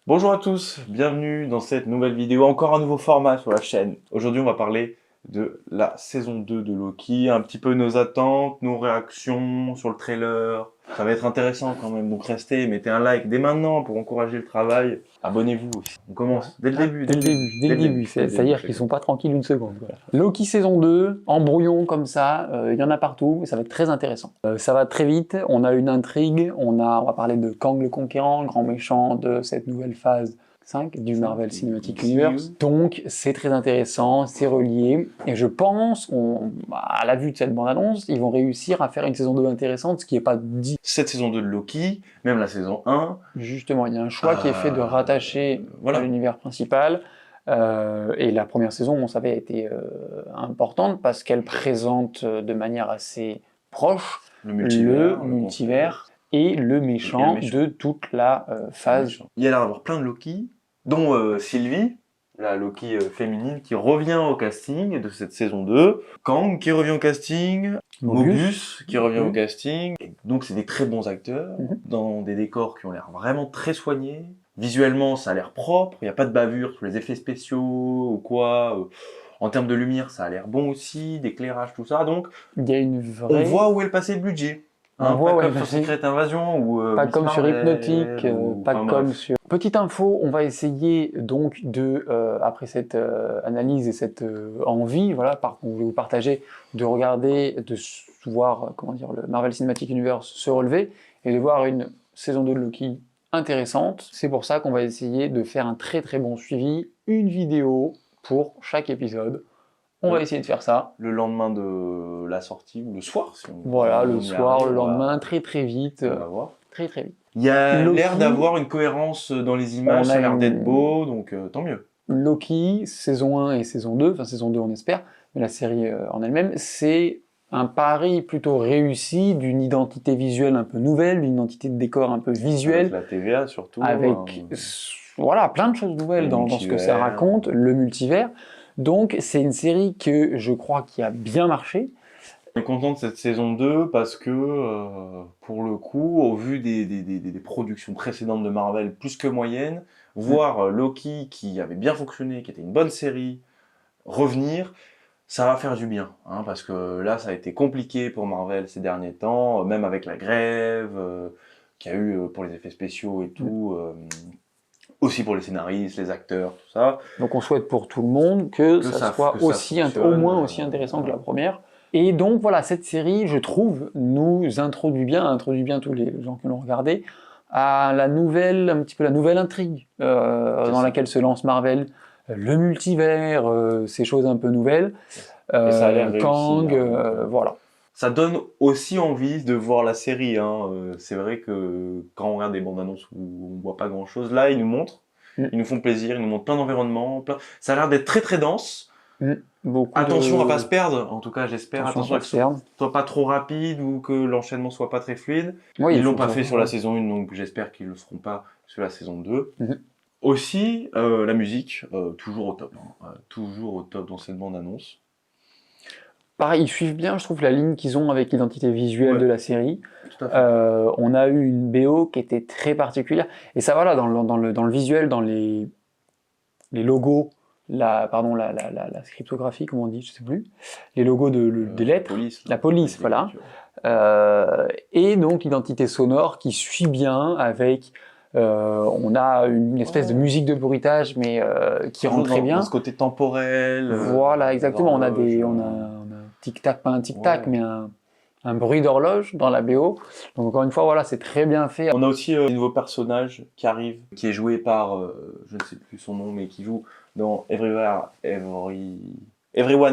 Bonjour à tous, bienvenue dans cette nouvelle vidéo, encore un nouveau format sur la chaîne. Aujourd'hui on va parler de la saison 2 de Loki, un petit peu nos attentes, nos réactions sur le trailer. Ça va être intéressant quand même, donc restez, mettez un like dès maintenant pour encourager le travail. Abonnez-vous aussi. On commence dès le début. Dès le début, c'est-à-dire qu'ils sont pas tranquilles une seconde. Voilà. Loki saison 2, en brouillon comme ça, il y en a partout, ça va être très intéressant. Ça va très vite, on a une intrigue, on va parler de Kang le Conquérant, grand méchant de cette nouvelle phase 5 du Marvel Cinematic Universe. Donc c'est très intéressant, c'est relié, et je pense, à la vue de cette bande-annonce, ils vont réussir à faire une saison 2 intéressante, ce qui n'est pas dit. Cette saison 2 de Loki, même la saison 1. Justement, il y a un choix qui est fait de rattacher à l'univers principal. Et la première saison, on savait, était importante parce qu'elle présente de manière assez proche le multivers et le méchant de toute la phase. Il y a l'air d'avoir plein de Loki, dont Sylvie, la Loki féminine, qui revient au casting de cette saison 2, Kang qui revient au casting, Mobius qui revient au casting. Et donc c'est des très bons acteurs, dans des décors qui ont l'air vraiment très soignés. Visuellement, ça a l'air propre, il n'y a pas de bavure sur les effets spéciaux ou quoi. En termes de lumière, ça a l'air bon aussi, d'éclairage, tout ça. Donc, il y a une vraie... on voit où est le passé le budget. Hein, pas comme sur Secret Invasion ou pas comme sur Hypnotique, pas comme sur... Petite info, on va essayer donc de, après cette analyse et cette envie, voilà, qu'on veut vous partager, de regarder, de voir, comment dire, le Marvel Cinematic Universe se relever et de voir une saison 2 de Loki intéressante. C'est pour ça qu'on va essayer de faire un très très bon suivi, une vidéo pour chaque épisode. On va essayer de faire ça. Le lendemain de la sortie, ou le soir, si on voilà, le soir, le lendemain, très très vite. On va voir. Très très vite. Il y a l'air d'avoir une cohérence dans les images, ça a l'air d'être beau, donc tant mieux. Loki, saison 1 et saison 2, enfin saison 2 on espère, mais la série en elle-même, c'est un pari plutôt réussi d'une identité visuelle un peu nouvelle, d'une identité de décor un peu visuelle. Avec la TVA surtout. Avec voilà, plein de choses nouvelles dans ce que ça raconte, le multivers. Donc c'est une série que je crois qui a bien marché. On est content de cette saison 2 parce que, pour le coup, au vu des productions précédentes de Marvel plus que moyennes, voir Loki, qui avait bien fonctionné, qui était une bonne série, revenir, ça va faire du bien. Hein, parce que là, ça a été compliqué pour Marvel ces derniers temps, même avec la grève qu'il y a eu pour les effets spéciaux et tout. Aussi pour les scénaristes, les acteurs, tout ça. Donc on souhaite pour tout le monde que ça soit au moins aussi intéressant que la première. Et donc voilà, cette série, je trouve, nous introduit bien tous les gens qui l'ont regardé, à la nouvelle, un petit peu la nouvelle intrigue dans laquelle se lance Marvel, le multivers, ces choses un peu nouvelles, et ça a l'air Kang, réussi, voilà. Ça donne aussi envie de voir la série. Hein. C'est vrai que quand on regarde des bandes annonces où on voit pas grand chose, là ils nous montrent, ils nous font plaisir, ils nous montrent plein d'environnements, ça a l'air d'être très très dense. Attention à pas se perdre, en tout cas j'espère, attention à que ce soit pas trop rapide ou que l'enchaînement soit pas très fluide. Ils l'ont pas fait sur la saison 1, donc j'espère qu'ils le feront pas sur la saison 2. Aussi, la musique, toujours au top. Toujours au top dans cette bande annonce. Pareil, ils suivent bien, je trouve, la ligne qu'ils ont avec l'identité visuelle de la série. On a eu une BO qui était très particulière. Et ça, voilà, dans le visuel, dans les logos, la scriptographie, comment on dit, je sais plus, les logos des lettres, la police, voilà. Et donc l'identité sonore qui suit bien avec... on a une espèce de musique de bruitage, mais qui rend très bien. Dans ce côté temporel. Voilà, exactement. On a un tic-tac, pas un tic-tac, mais un bruit d'horloge dans la BO. Donc encore une fois, voilà, c'est très bien fait. On a aussi un nouveau personnage qui arrive, qui est joué par, je ne sais plus son nom, mais qui joue dans Everyone,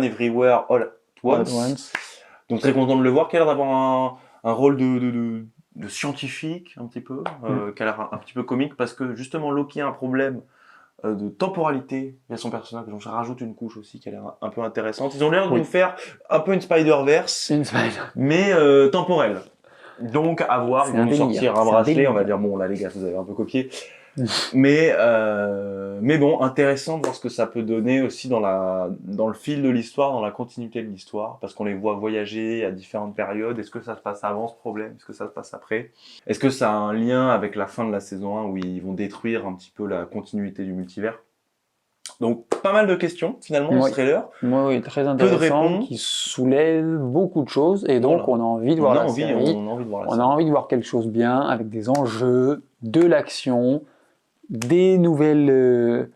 Everywhere, All at Once. Donc très content de le voir, qui a l'air d'avoir un rôle de scientifique, un petit peu, qui a l'air un petit peu comique, parce que justement Loki a un problème de temporalité via son personnage, donc ça rajoute une couche aussi qui a l'air un peu intéressante. Ils ont l'air de nous faire un peu une Spider-Verse, mais temporelle. Donc à voir, ils vont nous sortir un bracelet, on va dire bon là les gars vous avez un peu copié, Mais bon, intéressant de voir ce que ça peut donner aussi dans le fil de l'histoire, dans la continuité de l'histoire, parce qu'on les voit voyager à différentes périodes. Est-ce que ça se passe avant ce problème? Est-ce que ça se passe après? Est-ce que ça a un lien avec la fin de la saison 1 où ils vont détruire un petit peu la continuité du multivers? Donc, pas mal de questions, finalement, dans ce trailer. Oui, très intéressant, qui soulève beaucoup de choses, et donc on a envie de voir la série. On a envie de voir quelque chose bien, avec des enjeux, de l'action, des nouvelles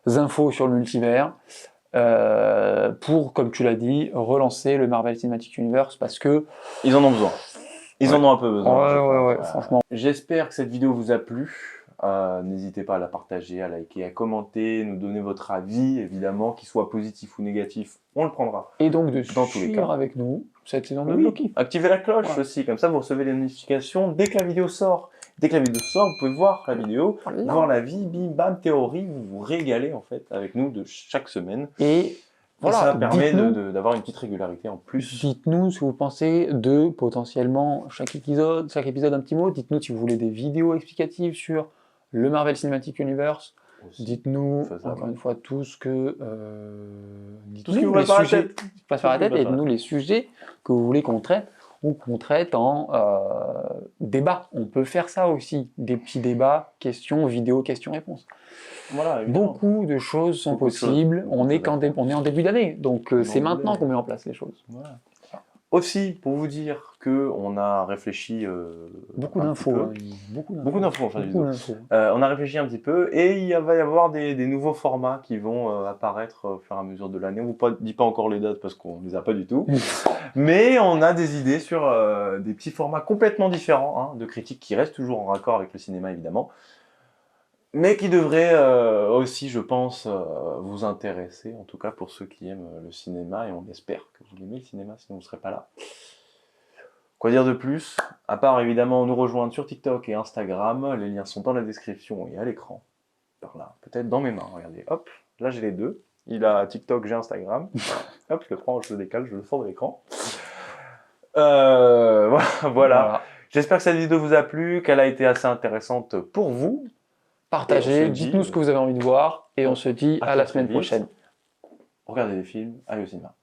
infos sur le multivers, pour, comme tu l'as dit, relancer le Marvel Cinematic Universe, parce que... Ils en ont besoin. Ils en ont un peu besoin. Ouais, franchement. J'espère que cette vidéo vous a plu. N'hésitez pas à la partager, à liker, à commenter, nous donner votre avis, évidemment, qu'il soit positif ou négatif, on le prendra. Et donc de suivre avec nous cette saison de Loki. Activez la cloche aussi, comme ça vous recevez les notifications dès que la vidéo sort. Dès que la vidéo sort, vous pouvez voir la vidéo, voir la vie, bim bam, théorie, vous vous régalez en fait avec nous de chaque semaine. Et voilà, ça permet d'avoir une petite régularité en plus. Dites-nous ce que vous pensez de potentiellement chaque épisode un petit mot. Dites-nous si vous voulez des vidéos explicatives sur le Marvel Cinematic Universe. Dites-nous, encore une fois, tout ce que... tout ce qui vous passe par la tête, et dites-nous les sujets que vous voulez qu'on traite, ou qu'on traite en débat. On peut faire ça aussi, des petits débats, questions, vidéos, questions-réponses. Voilà, beaucoup de choses sont possibles. On est en début d'année, donc c'est maintenant qu'on met en place les choses. Voilà. Aussi, pour vous dire qu'on a réfléchi beaucoup d'infos, beaucoup d'infos. On a réfléchi un petit peu et il va y avoir des nouveaux formats qui vont apparaître au fur et à mesure de l'année. On ne vous dit pas encore les dates parce qu'on ne les a pas du tout. Mais on a des idées sur des petits formats complètement différents, de critiques qui restent toujours en raccord avec le cinéma évidemment. Mais qui devrait aussi, je pense, vous intéresser, en tout cas pour ceux qui aiment le cinéma, et on espère que vous aimez le cinéma, sinon vous ne serez pas là. Quoi dire de plus? À part évidemment nous rejoindre sur TikTok et Instagram, les liens sont dans la description et à l'écran. Par là, peut-être dans mes mains, regardez, hop, là j'ai les deux. Il a TikTok, j'ai Instagram. Hop, je le prends, je le décale, je le sors de l'écran. Voilà. J'espère que cette vidéo vous a plu, qu'elle a été assez intéressante pour vous. Partagez, dites-nous ce que vous avez envie de voir, et on se dit à la semaine prochaine. Regardez des films, allez au cinéma.